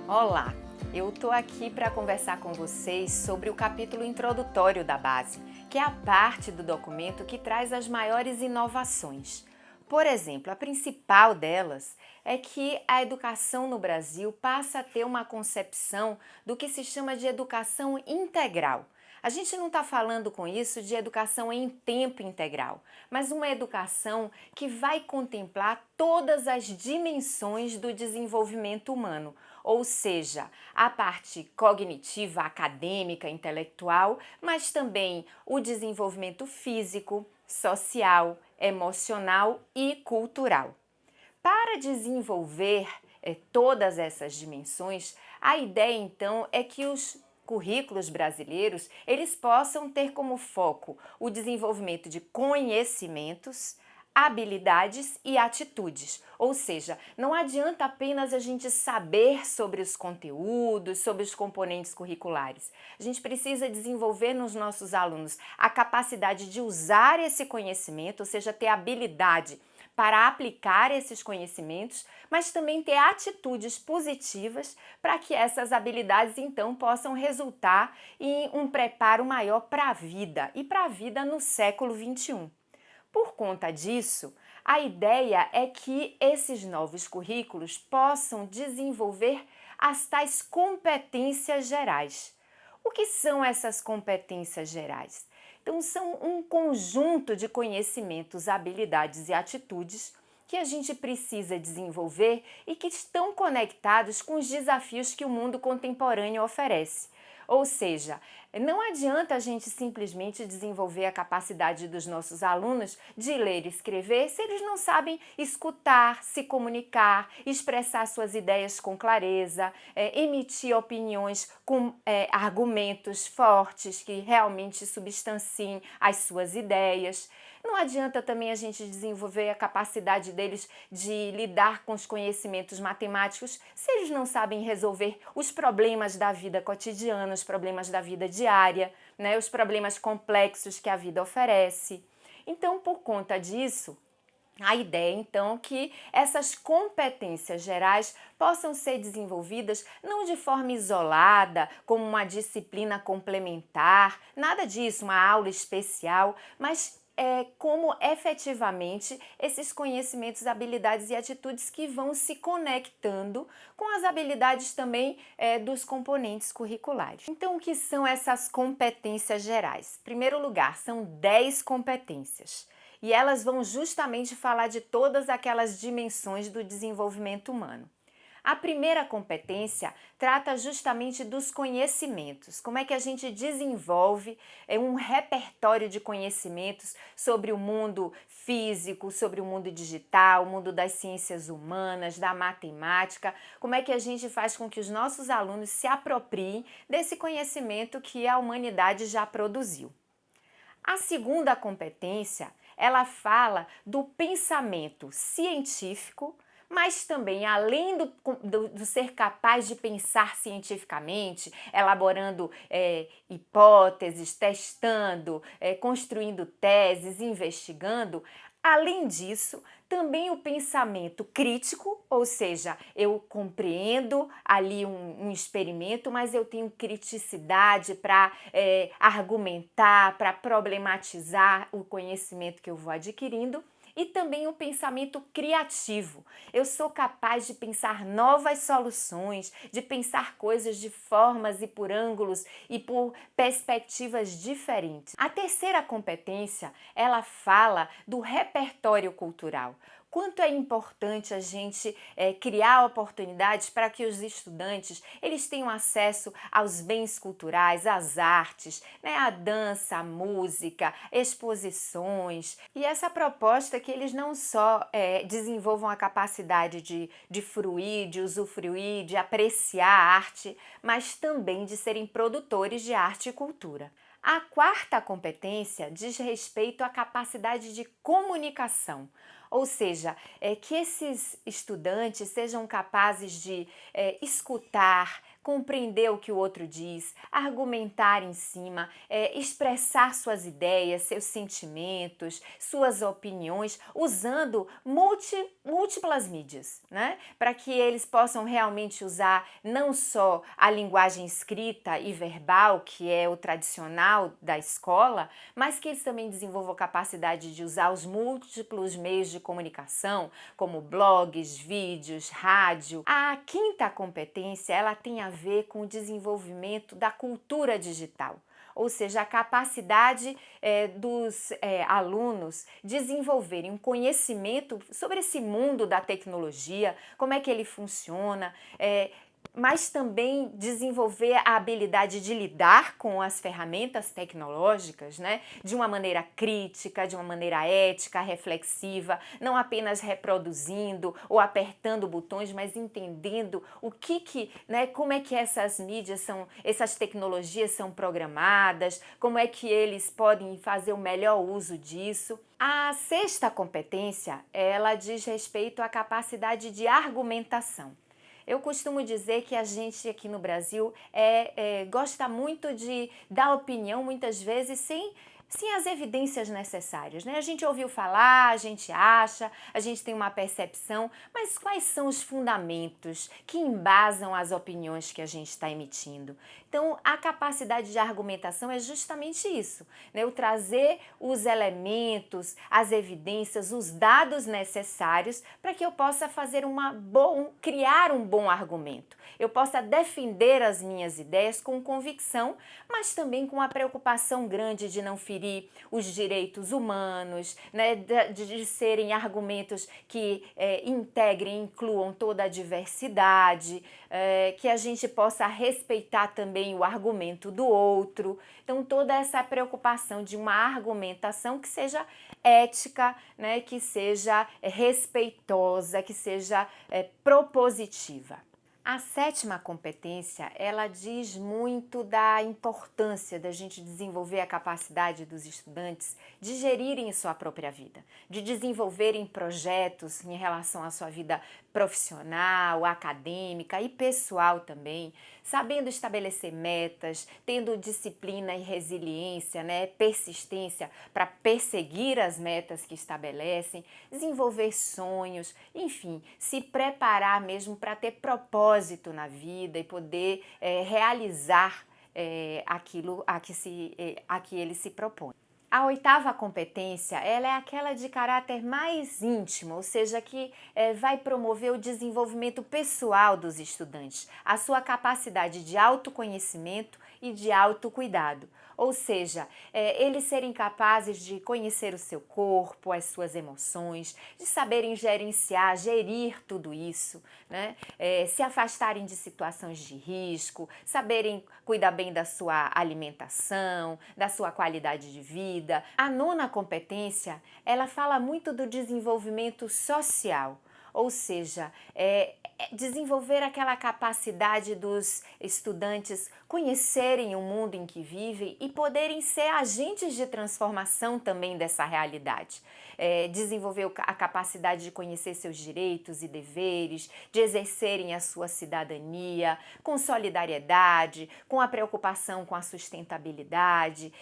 Olá, eu estou aqui para conversar com vocês sobre o capítulo introdutório da base, que é a parte do documento que traz as maiores inovações. Por exemplo, a principal delas é que a educação no Brasil passa a ter uma concepção do que se chama de educação integral. A gente não está falando com isso de educação em tempo integral, mas uma educação que vai contemplar todas as dimensões do desenvolvimento humano, ou seja, a parte cognitiva, acadêmica, intelectual, mas também o desenvolvimento físico, social, emocional e cultural. Para desenvolver todas essas dimensões, a ideia então é que os currículos brasileiros eles possam ter como foco o desenvolvimento de conhecimentos, habilidades e atitudes. Ou seja, não adianta apenas a gente saber sobre os conteúdos, sobre os componentes curriculares. A gente precisa desenvolver nos nossos alunos a capacidade de usar esse conhecimento, ou seja, ter habilidade para aplicar esses conhecimentos, mas também ter atitudes positivas para que essas habilidades então possam resultar em um preparo maior para a vida e para a vida no século XXI. Por conta disso, a ideia é que esses novos currículos possam desenvolver as tais competências gerais. O que são essas competências gerais? Então, são um conjunto de conhecimentos, habilidades e atitudes que a gente precisa desenvolver e que estão conectados com os desafios que o mundo contemporâneo oferece. Ou seja, não adianta a gente simplesmente desenvolver a capacidade dos nossos alunos de ler e escrever se eles não sabem escutar, se comunicar, expressar suas ideias com clareza, emitir opiniões com argumentos fortes que realmente substanciem as suas ideias. Não adianta também a gente desenvolver a capacidade deles de lidar com os conhecimentos matemáticos se eles não sabem resolver os problemas da vida cotidiana, os problemas da vida diária, né, os problemas complexos que a vida oferece. Então, por conta disso, a ideia, então, é que essas competências gerais possam ser desenvolvidas não de forma isolada, como uma disciplina complementar, nada disso, uma aula especial, mas como efetivamente esses conhecimentos, habilidades e atitudes que vão se conectando com as habilidades também dos componentes curriculares. Então, o que são essas competências gerais? Em primeiro lugar, são 10 competências. E elas vão justamente falar de todas aquelas dimensões do desenvolvimento humano. A primeira competência trata justamente dos conhecimentos, como é que a gente desenvolve um repertório de conhecimentos sobre o mundo físico, sobre o mundo digital, o mundo das ciências humanas, da matemática, como é que a gente faz com que os nossos alunos se apropriem desse conhecimento que a humanidade já produziu. A segunda competência, ela fala do pensamento científico, mas também, além do ser capaz de pensar cientificamente, elaborando hipóteses, testando, construindo teses, investigando, além disso, também o pensamento crítico, ou seja, eu compreendo ali um experimento, mas eu tenho criticidade para argumentar, para problematizar o conhecimento que eu vou adquirindo. E também o pensamento criativo. Eu sou capaz de pensar novas soluções, de pensar coisas de formas e por ângulos e por perspectivas diferentes. A terceira competência, ela fala do repertório cultural. Quanto é importante a gente criar oportunidades para que os estudantes eles tenham acesso aos bens culturais, às artes, né, a dança, a música, exposições. E essa proposta é que eles não só desenvolvam a capacidade de fruir, de usufruir, de apreciar a arte, mas também de serem produtores de arte e cultura. A quarta competência diz respeito à capacidade de comunicação, ou seja, que esses estudantes sejam capazes de escutar, compreender o que o outro diz, argumentar em cima, expressar suas ideias, seus sentimentos, suas opiniões, usando múltiplas mídias, né? Para que eles possam realmente usar não só a linguagem escrita e verbal, que é o tradicional da escola, mas que eles também desenvolvam a capacidade de usar os múltiplos meios de comunicação, como blogs, vídeos, rádio. A quinta competência, ela tem a ver com o desenvolvimento da cultura digital, ou seja, a capacidade dos alunos desenvolverem um conhecimento sobre esse mundo da tecnologia, como é que ele funciona, mas também desenvolver a habilidade de lidar com as ferramentas tecnológicas, né, de uma maneira crítica, de uma maneira ética, reflexiva, não apenas reproduzindo ou apertando botões, mas entendendo como é que essas mídias essas tecnologias são programadas, como é que eles podem fazer o melhor uso disso. A sexta competência, ela diz respeito à capacidade de argumentação. Eu costumo dizer que a gente aqui no Brasil gosta muito de dar opinião, muitas vezes, sem as evidências necessárias, né? A gente ouviu falar, a gente acha, a gente tem uma percepção, mas quais são os fundamentos que embasam as opiniões que a gente está emitindo? Então, a capacidade de argumentação é justamente isso, né? Eu trazer os elementos, as evidências, os dados necessários para que eu possa criar um bom argumento. Eu possa defender as minhas ideias com convicção, mas também com a preocupação grande de não ferir os direitos humanos, né, de serem argumentos que integrem, incluam toda a diversidade, que a gente possa respeitar também o argumento do outro. Então, toda essa preocupação de uma argumentação que seja ética, né, que seja respeitosa, que seja propositiva. A sétima competência, ela diz muito da importância da gente desenvolver a capacidade dos estudantes de gerirem sua própria vida, de desenvolverem projetos em relação à sua vida profissional, acadêmica e pessoal também, sabendo estabelecer metas, tendo disciplina e resiliência, né, persistência para perseguir as metas que estabelecem, desenvolver sonhos, enfim, se preparar mesmo para ter propósito na vida e poder realizar aquilo a que ele se propõe. A oitava competência, ela é aquela de caráter mais íntimo, ou seja, que vai promover o desenvolvimento pessoal dos estudantes, a sua capacidade de autoconhecimento e de autocuidado. Ou seja, eles serem capazes de conhecer o seu corpo, as suas emoções, de saberem gerir tudo isso, né? Se afastarem de situações de risco, saberem cuidar bem da sua alimentação, da sua qualidade de vida. A nona competência, ela fala muito do desenvolvimento social, ou seja, desenvolver aquela capacidade dos estudantes conhecerem o mundo em que vivem e poderem ser agentes de transformação também dessa realidade. Desenvolver a capacidade de conhecer seus direitos e deveres, de exercerem a sua cidadania com solidariedade, com a preocupação com a sustentabilidade,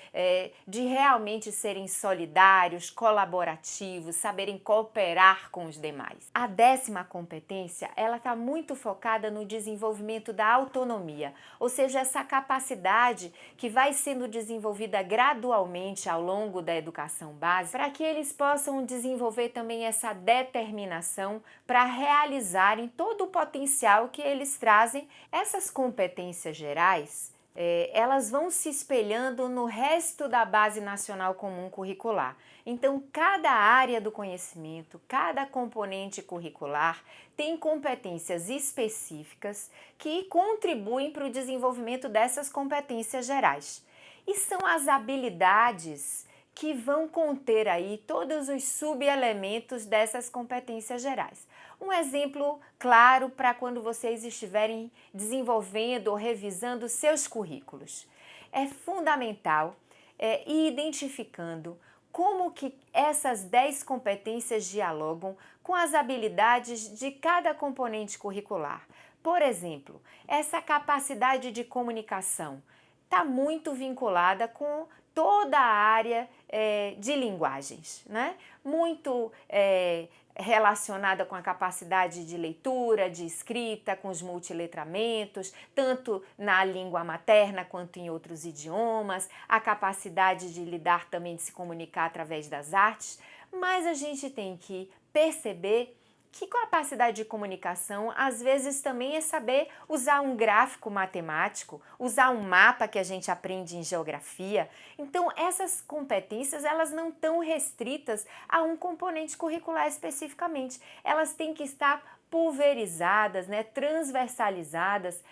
de realmente serem solidários, colaborativos, saberem cooperar com os demais. A décima competência, ela está muito focada no desenvolvimento da autonomia, ou seja, essa capacidade que vai sendo desenvolvida gradualmente ao longo da educação básica, para que eles possam desenvolver também essa determinação para realizarem todo o potencial que eles trazem. Essas competências gerais, elas vão se espelhando no resto da Base Nacional Comum Curricular. Então, cada área do conhecimento, cada componente curricular tem competências específicas que contribuem para o desenvolvimento dessas competências gerais. E são as habilidades que vão conter aí todos os subelementos dessas competências gerais. Um exemplo claro para quando vocês estiverem desenvolvendo ou revisando seus currículos. É fundamental ir identificando como que essas 10 competências dialogam com as habilidades de cada componente curricular, Por exemplo, essa capacidade de comunicação está muito vinculada com toda a área de linguagens, né? Muito relacionada com a capacidade de leitura, de escrita, com os multiletramentos, tanto na língua materna quanto em outros idiomas, a capacidade de lidar também, de se comunicar através das artes, mas a gente tem que perceber que capacidade de comunicação, às vezes, também é saber usar um gráfico matemático, usar um mapa que a gente aprende em geografia. Então, essas competências, elas não estão restritas a um componente curricular especificamente. Elas têm que estar pulverizadas, né, transversalizadas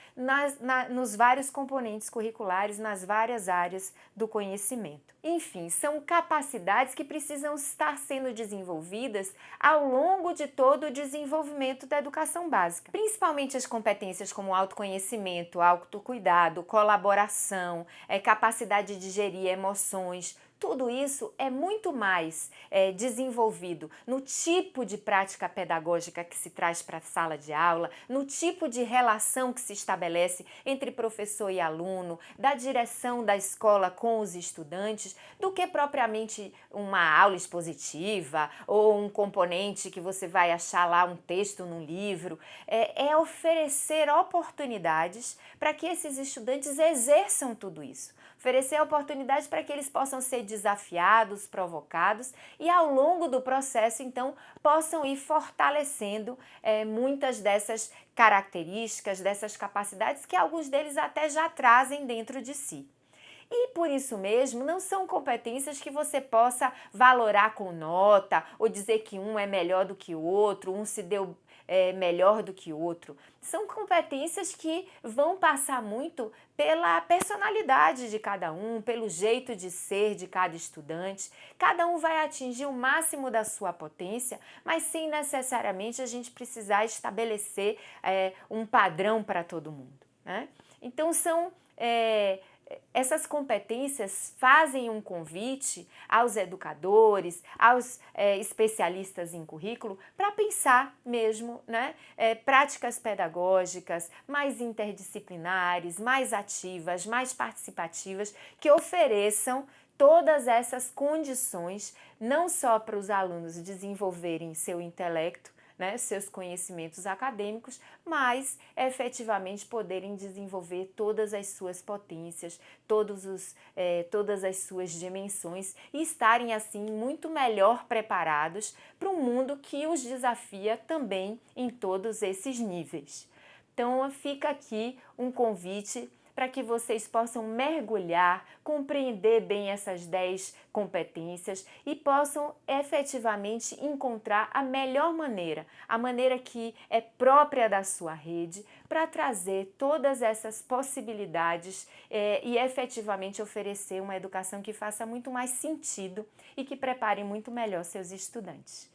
nos vários componentes curriculares, nas várias áreas do conhecimento. Enfim, são capacidades que precisam estar sendo desenvolvidas ao longo de todo o desenvolvimento da educação básica. Principalmente as competências como autoconhecimento, autocuidado, colaboração, capacidade de gerir emoções. Tudo isso é muito mais desenvolvido no tipo de prática pedagógica que se traz para a sala de aula, no tipo de relação que se estabelece entre professor e aluno, da direção da escola com os estudantes, do que propriamente uma aula expositiva ou um componente que você vai achar lá um texto num livro. É oferecer oportunidades para que esses estudantes exerçam tudo isso. Oferecer oportunidades para que eles possam ser desafiados, provocados e ao longo do processo, então, possam ir fortalecendo muitas dessas características, dessas capacidades que alguns deles até já trazem dentro de si. E por isso mesmo, não são competências que você possa valorar com nota ou dizer que um é melhor do que o outro, um se deu melhor do que o outro. São competências que vão passar muito pela personalidade de cada um, pelo jeito de ser de cada estudante. Cada um vai atingir o máximo da sua potência, mas sem necessariamente a gente precisar estabelecer um padrão para todo mundo, né? Então, essas competências fazem um convite aos educadores, aos especialistas em currículo, para pensar mesmo, né, práticas pedagógicas mais interdisciplinares, mais ativas, mais participativas, que ofereçam todas essas condições, não só para os alunos desenvolverem seu intelecto, né, seus conhecimentos acadêmicos, mas efetivamente poderem desenvolver todas as suas potências, todas as suas dimensões e estarem assim muito melhor preparados para um mundo que os desafia também em todos esses níveis. Então fica aqui um convite para que vocês possam mergulhar, compreender bem essas 10 competências e possam efetivamente encontrar a melhor maneira, a maneira que é própria da sua rede, para trazer todas essas possibilidades e efetivamente oferecer uma educação que faça muito mais sentido e que prepare muito melhor seus estudantes.